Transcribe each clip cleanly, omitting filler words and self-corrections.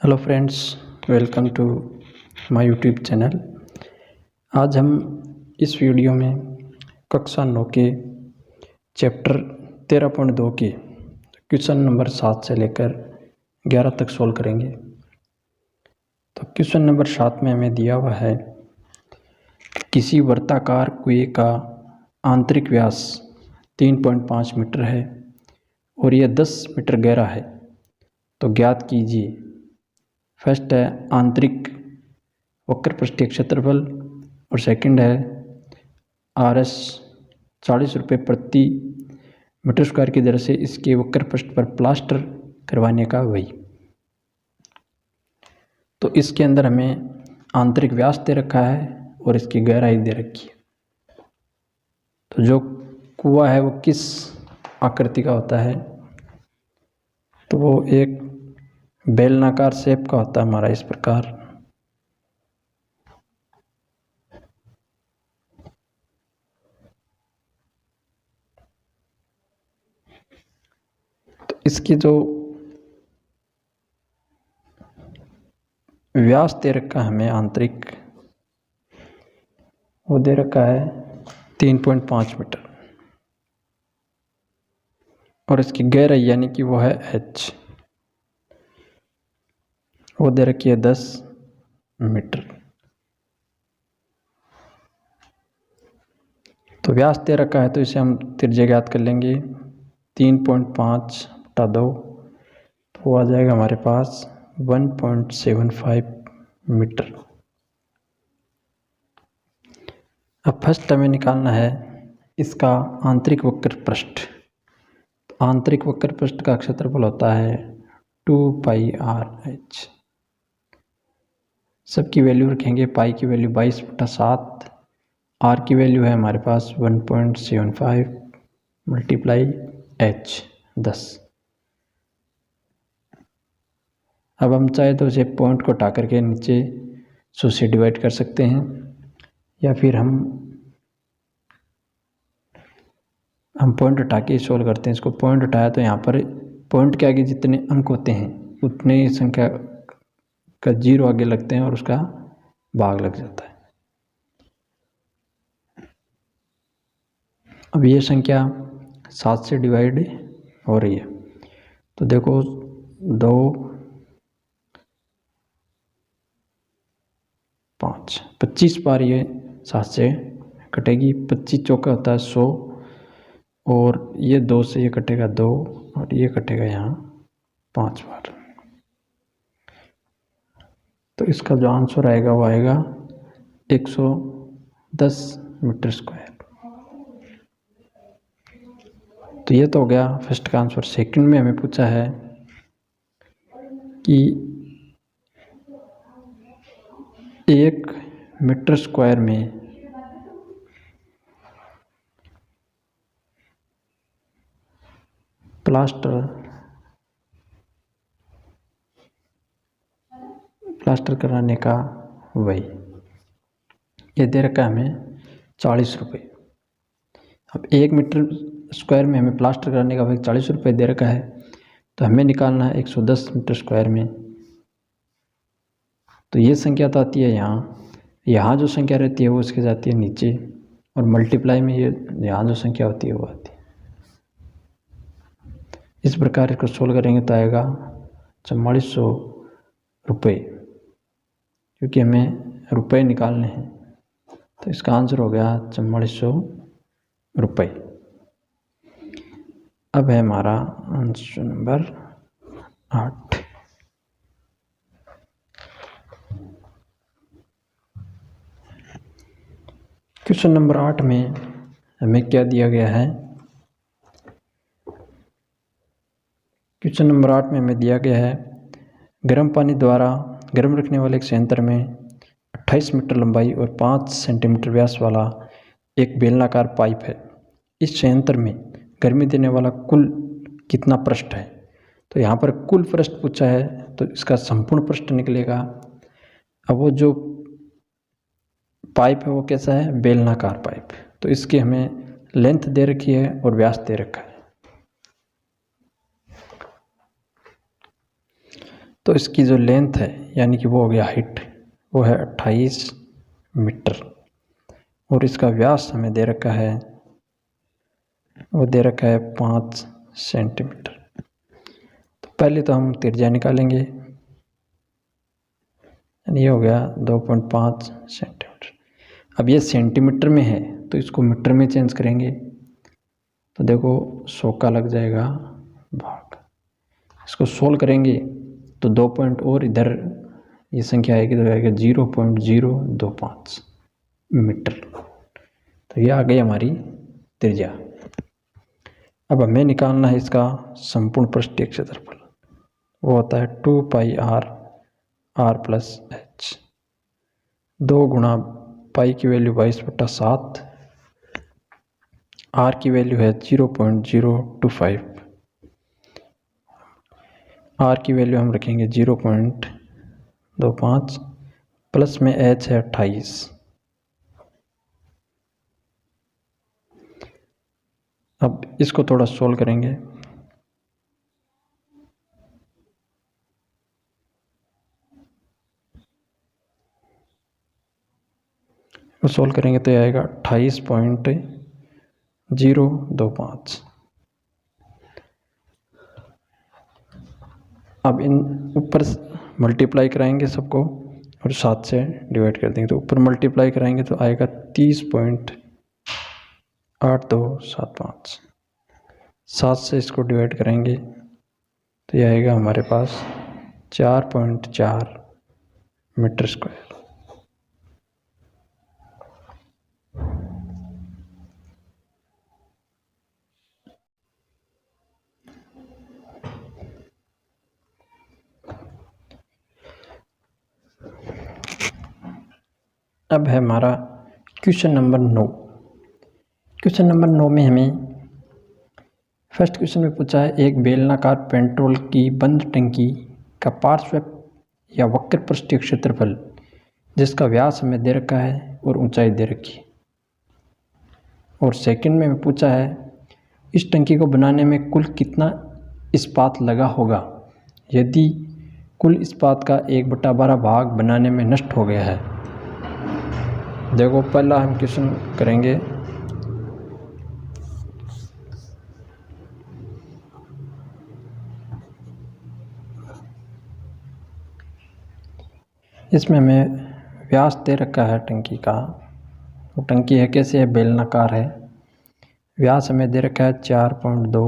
Hello friends, welcome to my YouTube channel. आज हम इस वीडियो में कक्षा 9 के चैप्टर 13.2 के क्वेश्चन नंबर 7 से लेकर 11 तक सोल्व करेंगे। तो क्वेश्चन नंबर 7 में हमें दिया हुआ है किसी वर्ताकार कुएं का आंतरिक व्यास 3.5 मीटर है और यह 10 मीटर गहरा है, तो ज्ञात कीजिए। फर्स्ट है आंतरिक वक्र पृष्ठीय क्षेत्रफल और सेकंड है RS 40 रुपये प्रति मीटर स्क्वायर की दर से इसके वक्र पृष्ठ पर प्लास्टर करवाने का व्यय। तो इसके अंदर हमें आंतरिक व्यास दे रखा है और इसकी गहराई दे रखी है। तो जो कुआं है वो किस आकृति का होता है, तो वो एक बेलनाकार शेप का होता है हमारा, इस प्रकार। तो इसकी जो व्यास दे रखा है हमें आंतरिक, वो दे रखा है 3.5 मीटर और इसकी गहराई यानी कि वो है H, वो दे रखी है 10 मीटर। तो व्यास दे रखा है तो इसे हम त्रिज्या ज्ञात कर लेंगे। 3.5/2 तो वो आ जाएगा हमारे पास 1.75 मीटर। अब फर्स्ट हमें निकालना है इसका आंतरिक वक्र पृष्ठ। आंतरिक वक्र पृष्ठ का क्षेत्रफल होता है 2πr/h। सबकी वैल्यू रखेंगे। पाई की वैल्यू 22/7, आर की वैल्यू है हमारे पास 1.75 मल्टीप्लाई h 10। अब हम चाहे तो इसे पॉइंट को हटा करके नीचे 100 से डिवाइड कर सकते हैं, या फिर हम पॉइंट हटा के सोल्व करते हैं। इसको पॉइंट हटाया तो यहाँ पर पॉइंट के आगे जितने अंक होते हैं उतने ही संख्या का 0 आगे लगते हैं और उसका भाग लग जाता है। अब ये संख्या 7 से डिवाइड हो रही है, तो देखो 2 5 25 बार ये 7 से कटेगी। 25 चौका होता है 100 और ये 2 से ये कटेगा 2 और ये कटेगा यहाँ 5 बार। तो इसका जो आंसर आएगा वो आएगा 110 मीटर स्क्वायर। तो ये तो हो गया फर्स्ट का आंसर। सेकंड में हमें पूछा है कि 1 मीटर स्क्वायर में प्लास्टर कराने का व्यय। ये दे रखा है हमें 40 रुपये। अब 1 मीटर स्क्वायर में हमें प्लास्टर कराने का व्यय 40 रुपये दे रखा है, तो हमें निकालना है 110 मीटर स्क्वायर में। तो ये संख्या तो आती है यहाँ जो संख्या रहती है वो उसके जाती है नीचे, और मल्टीप्लाई में ये यहाँ जो संख्या होती है वो आती है। इस प्रकार इसको सोल्व करेंगे तो आएगा 4400 रुपये, क्योंकि हमें रुपये निकालने हैं। तो इसका आंसर हो गया 4400 रुपये। अब है हमारा आंसर नंबर 8। क्वेश्चन नंबर 8 में हमें क्या दिया गया है? क्वेश्चन नंबर 8 में हमें दिया गया है गर्म पानी द्वारा गर्म रखने वाले एक संयंत्र में 28 मीटर लंबाई और 5 सेंटीमीटर व्यास वाला एक बेलनाकार पाइप है। इस संयंत्र में गर्मी देने वाला कुल कितना पृष्ठ है? तो यहाँ पर कुल पृष्ठ पूछा है, तो इसका संपूर्ण पृष्ठ निकलेगा। अब वो जो पाइप है वो कैसा है? बेलनाकार पाइप। तो इसकी हमें लेंथ दे रखी है और व्यास दे रखा है। तो इसकी जो लेंथ है यानी कि वो हो गया हाइट, वो है 28 मीटर। और इसका व्यास हमें दे रखा है, वो दे रखा है 5 सेंटीमीटर। तो पहले तो हम त्रिज्या निकालेंगे, ये हो गया 2.5 सेंटीमीटर। अब ये सेंटीमीटर में है तो इसको मीटर में चेंज करेंगे, तो देखो 100 का लग जाएगा भाग, इसको सोल्व करेंगे तो 2 पॉइंट और इधर ये संख्या आएगी तो आएगा 0.025 मीटर। तो ये आ गई हमारी त्रिज्या। अब हमें निकालना है इसका संपूर्ण पृष्ठीय क्षेत्रफल, वो होता है 2 पाई आर प्लस एच। 2 गुणा पाई की वैल्यू 22/7, आर की वैल्यू है 0.025, आर की वैल्यू हम रखेंगे 0.25, प्लस में एच है 28। अब इसको थोड़ा सोल्व करेंगे, तो सोल्व करेंगे तो ये आएगा 28.025। अब इन ऊपर मल्टीप्लाई कराएंगे सबको और 7 से डिवाइड कर देंगे, तो ऊपर मल्टीप्लाई कराएंगे तो आएगा 30.8275। 7 से इसको डिवाइड करेंगे तो यह आएगा हमारे पास 4.4 मीटर स्क्वायर। अब है हमारा क्वेश्चन नंबर 9। क्वेश्चन नंबर 9 में हमें फर्स्ट क्वेश्चन में पूछा है, एक बेलनाकार पेट्रोल की बंद टंकी का पार्श्व या वक्र पृष्ठीय क्षेत्रफल जिसका व्यास हमें दे रखा है और ऊंचाई दे रखी है। और सेकंड में पूछा है, इस टंकी को बनाने में कुल कितना इस्पात लगा होगा यदि कुल इस्पात का 1/12 भाग बनाने में नष्ट हो गया है। देखो पहला हम क्वेश्चन करेंगे, इसमें हमें व्यास दे रखा है टंकी का, वो टंकी है कैसे है, बेलनाकार है। व्यास हमें दे रखा है 4.2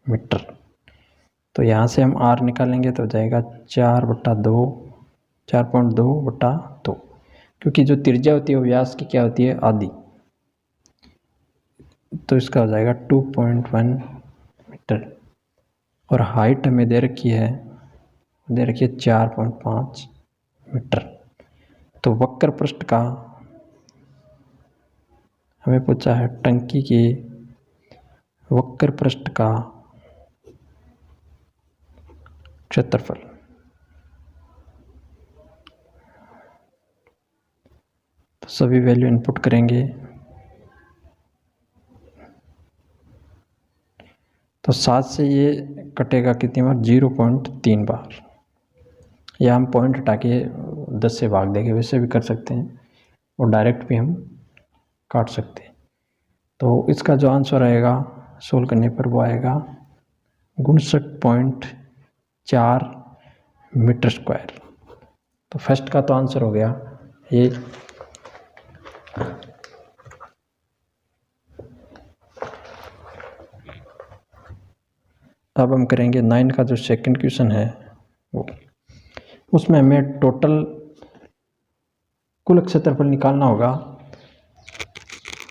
मीटर। तो यहाँ से हम आर निकालेंगे तो हो जाएगा 4/2, क्योंकि जो त्रिज्या होती है वो व्यास की क्या होती है, आधी। तो इसका हो जाएगा 2.1 मीटर। और हाइट हमें दे रखी है 4.5 मीटर। तो वक्र पृष्ठ का हमें पूछा है, टंकी के वक्र पृष्ठ का क्षेत्रफल। तो सभी वैल्यू इनपुट करेंगे तो 7 से ये कटेगा कितनी बार, 0.3 बार। या हम पॉइंट हटा के 10 से भाग देंगे, वैसे भी कर सकते हैं और डायरेक्ट भी हम काट सकते हैं। तो इसका जो आंसर आएगा सोल्व करने पर वो आएगा 59.4 मीटर स्क्वायर। तो फर्स्ट का तो आंसर हो गया ये। अब हम करेंगे 9 का जो सेकंड क्वेश्चन है वो, उसमें हमें टोटल कुल क्षेत्रफल निकालना होगा।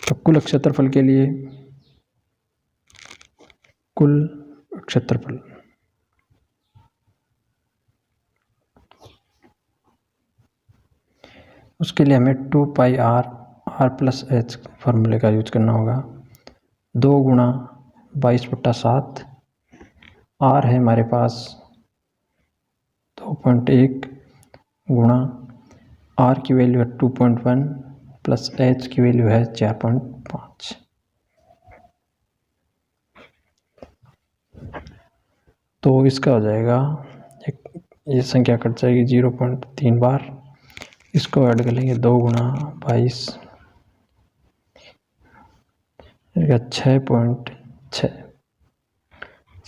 तो कुल क्षेत्रफल के लिए कुल क्षेत्रफल, उसके लिए हमें 2 पाई आर प्लस एच फार्मूले का यूज करना होगा। 2 गुणा 22/7, आर है हमारे पास 2.1 गुणा आर की वैल्यू है 2.1 प्लस एच की वैल्यू है 4.5। तो इसका हो जाएगा ये संख्या कट जाएगी 0.3 बार। इसको ऐड कर लेंगे 2 गुणा 22 6.6।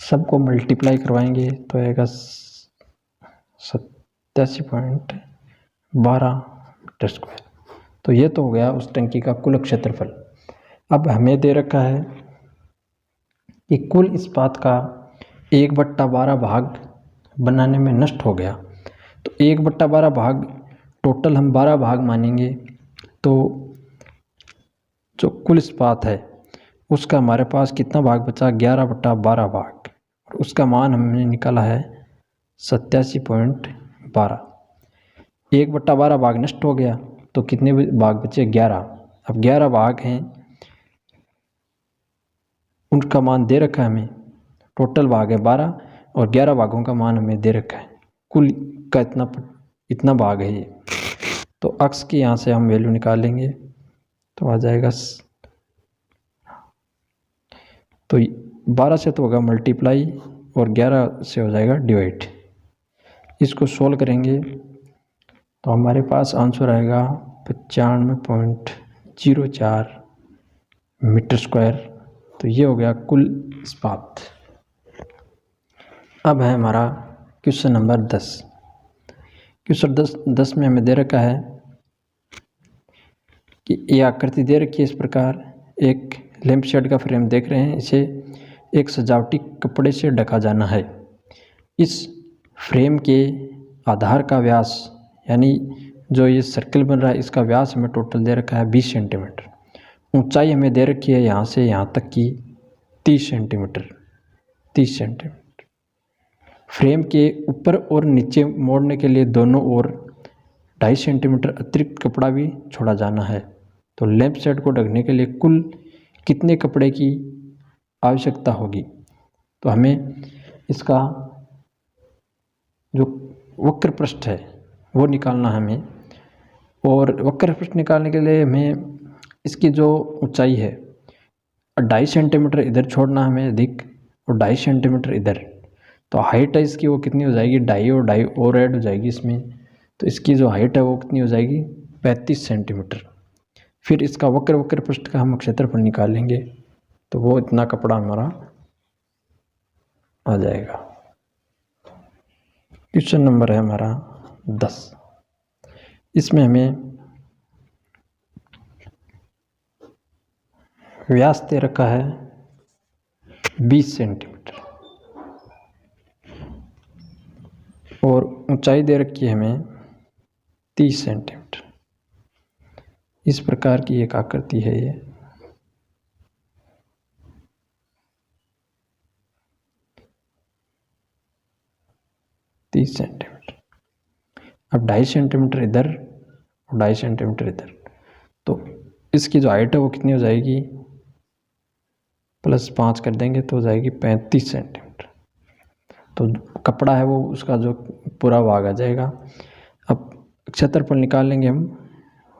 सबको मल्टीप्लाई करवाएंगे तो आएगा 87.12 मीटर स्क्वायर। तो ये तो हो गया उस टंकी का कुल क्षेत्रफल। अब हमें दे रखा है कि कुल इस्पात का 1/12 भाग बनाने में नष्ट हो गया। तो 1/12 भाग टोटल हम 12 भाग मानेंगे, तो जो कुल इस्पात है उसका हमारे पास कितना भाग बचा, 11/12 भाग, और उसका मान हमने निकाला है 87.12। 1/12 भाग नष्ट हो गया तो कितने भाग बचे, 11। अब 11 भाग हैं, उनका मान दे रखा है हमें, टोटल भाग है 12 और 11 भागों का मान हमें दे रखा है, कुल का इतना भाग है ये। तो अक्स की यहाँ से हम वैल्यू निकालेंगे तो आ जाएगा, तो 12 से तो होगा मल्टीप्लाई और 11 से हो जाएगा डिवाइड। इसको सोल्व करेंगे तो हमारे पास आंसर आएगा 95.04 मीटर स्क्वायर। तो ये हो गया कुल इस्पात। अब है हमारा क्वेश्चन नंबर 10। क्वेश्चन 10 में हमें दे रखा है कि ये आकृति दे रखी है इस प्रकार। एक लैंप शेड का फ्रेम देख रहे हैं, इसे एक सजावटी कपड़े से ढका जाना है। इस फ्रेम के आधार का व्यास, यानी जो ये सर्कल बन रहा है इसका व्यास हमें टोटल दे रखा है 20 सेंटीमीटर। ऊंचाई हमें दे रखी है यहाँ से यहाँ तक की 30 सेंटीमीटर। फ्रेम के ऊपर और नीचे मोड़ने के लिए दोनों ओर 2.5 सेंटीमीटर अतिरिक्त कपड़ा भी छोड़ा जाना है। तो लैंप शेड को ढकने के लिए कुल कितने कपड़े की आवश्यकता होगी। तो हमें इसका जो वक्र पृष्ठ है वो निकालना है हमें, और वक्र पृष्ठ निकालने के लिए हमें इसकी जो ऊंचाई है 2.5 सेंटीमीटर इधर छोड़ना हमें अधिक और 2.5 सेंटीमीटर इधर। तो हाइट है इसकी वो कितनी हो जाएगी, 2.5 और ऐड हो जाएगी इसमें, तो इसकी जो हाइट है वो कितनी हो जाएगी 35 सेंटीमीटर। फिर इसका वक्र पृष्ठ का हम क्षेत्रफल निकालेंगे तो वो इतना कपड़ा हमारा आ जाएगा। क्वेश्चन नंबर है हमारा 10। इसमें हमें व्यास दे रखा है 20 सेंटीमीटर और ऊंचाई दे रखी है हमें 30 सेंटीमीटर। इस प्रकार की एक आकृति है ये। सेंटीमीटर। अब 2.5 सेंटीमीटर इधर और 2.5 सेंटीमीटर इधर, तो इसकी जो हाइट है वो कितनी हो जाएगी, +5 कर देंगे तो हो जाएगी 35 सेंटीमीटर। तो कपड़ा है वो उसका जो पूरा भाग आ जाएगा। अब क्षेत्रफल निकाल लेंगे हम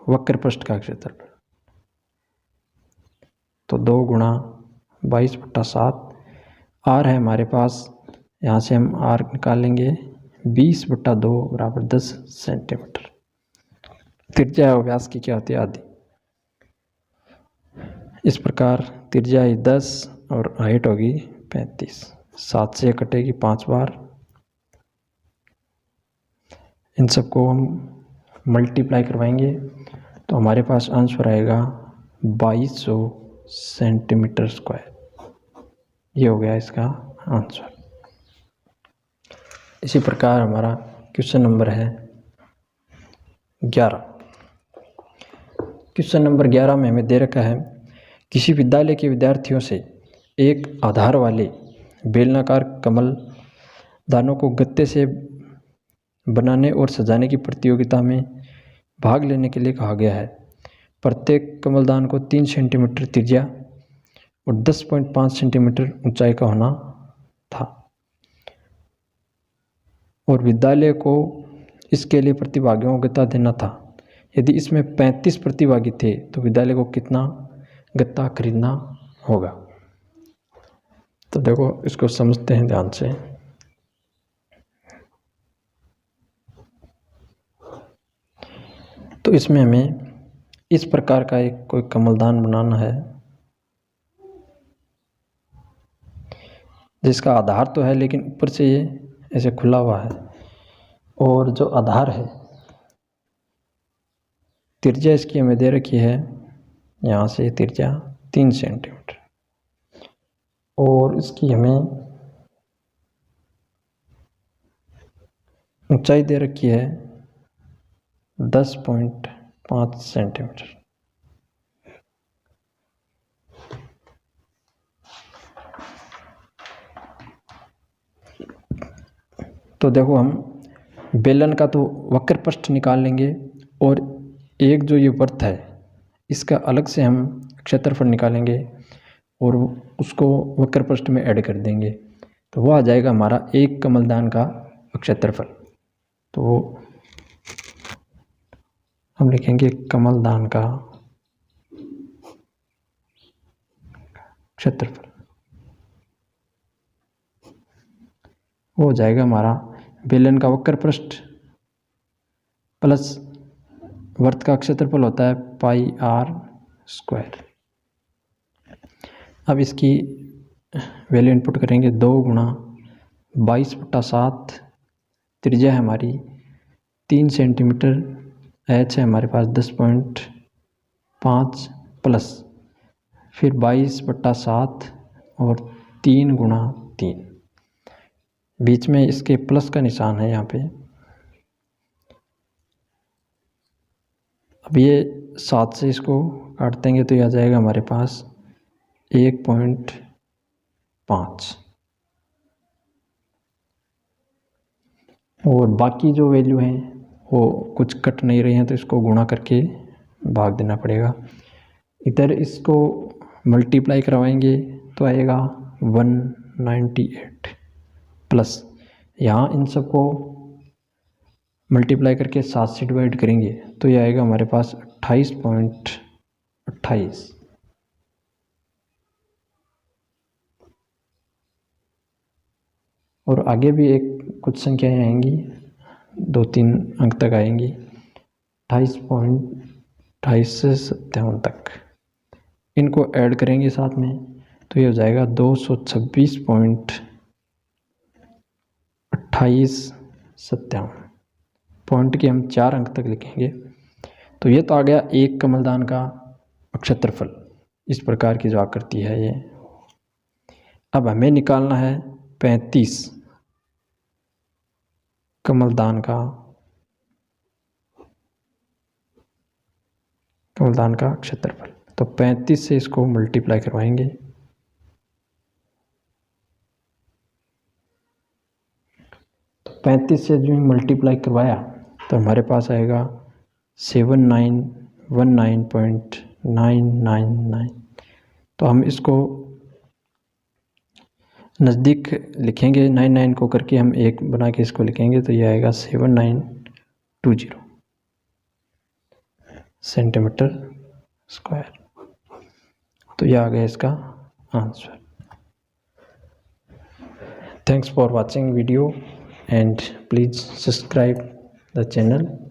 वक्र पृष्ठ का क्षेत्रफल, तो 2 गुणा 22/7 आर है हमारे पास, यहाँ से हम आर निकाल लेंगे 20/2 बराबर 10 सेंटीमीटर। त्रिज्या व्यास की क्या होती है, आधी। इस प्रकार त्रिज्या 10 और हाइट होगी 35। 7 से कटेगी 5 बार। इन सबको हम मल्टीप्लाई करवाएंगे तो हमारे पास आंसर आएगा 2200 सेंटीमीटर स्क्वायर। ये हो गया इसका आंसर। इसी प्रकार हमारा क्वेश्चन नंबर है 11। क्वेश्चन नंबर 11 में हमें दे रखा है किसी विद्यालय के विद्यार्थियों से एक आधार वाले बेलनाकार कमल दानों को गत्ते से बनाने और सजाने की प्रतियोगिता में भाग लेने के लिए कहा गया है। प्रत्येक कमलदान को 3 सेंटीमीटर त्रिज्या और 10.5 सेंटीमीटर ऊंचाई का होना था और विद्यालय को इसके लिए प्रतिभागियों को गत्ता देना था। यदि इसमें 35 प्रतिभागी थे तो विद्यालय को कितना गत्ता खरीदना होगा। तो देखो इसको समझते हैं ध्यान से। तो इसमें हमें इस प्रकार का एक कोई कमलदान बनाना है, जिसका आधार तो है लेकिन ऊपर से ये ऐसे खुला हुआ है, और जो आधार है त्रिज्या इसकी हमें दे रखी है, यहाँ से त्रिज्या 3 सेंटीमीटर, और इसकी हमें ऊंचाई दे रखी है 10.5 सेंटीमीटर। तो देखो हम बेलन का तो वक्र पृष्ठ निकाल लेंगे, और एक जो ये वृत्त है इसका अलग से हम क्षेत्रफल निकालेंगे और उसको वक्र पृष्ठ में ऐड कर देंगे, तो वह आ जाएगा हमारा एक कमलदान का क्षेत्रफल। तो वो हम लिखेंगे कमलदान का क्षेत्रफल, वो हो जाएगा हमारा बेलन का वक्र पृष्ठ प्लस वृत्त का क्षेत्रफल होता है πr²। अब इसकी वैल्यू इनपुट करेंगे, 2 गुणा 22/7, त्रिज्या है हमारी 3 सेंटीमीटर, h है हमारे पास 10.5 प्लस फिर 22/7 और 3 गुणा 3, बीच में इसके प्लस का निशान है यहाँ पे। अब ये 7 से इसको काट देंगे तो यह आ जाएगा हमारे पास 1.5, और बाकी जो वैल्यू हैं वो कुछ कट नहीं रही हैं तो इसको गुणा करके भाग देना पड़ेगा। इधर इसको मल्टीप्लाई करवाएंगे तो आएगा 198 प्लस यहाँ इन सबको मल्टीप्लाई करके 7 से डिवाइड करेंगे तो ये आएगा हमारे पास 28.28। और आगे भी एक कुछ संख्याएं आएंगी, 2-3 अंक तक आएंगी, 28.28 से 57 तक, इनको ऐड करेंगे साथ में तो ये हो जाएगा 226.2857। पॉइंट के हम 4 अंक तक लिखेंगे। तो ये तो आ गया एक कमलदान का क्षेत्रफल, इस प्रकार की जो आकृति है ये। अब हमें निकालना है 35 कमलदान का क्षेत्रफल। तो 35 से इसको मल्टीप्लाई करवाएंगे, तो 35 से जो मल्टीप्लाई करवाया तो हमारे पास आएगा 7919.999। तो हम इसको नज़दीक लिखेंगे, 99 को करके हम एक बना के इसको लिखेंगे तो ये आएगा 7920 सेंटीमीटर स्क्वायर। तो यह आ गया इसका answer. Thanks for watching video and please subscribe the channel.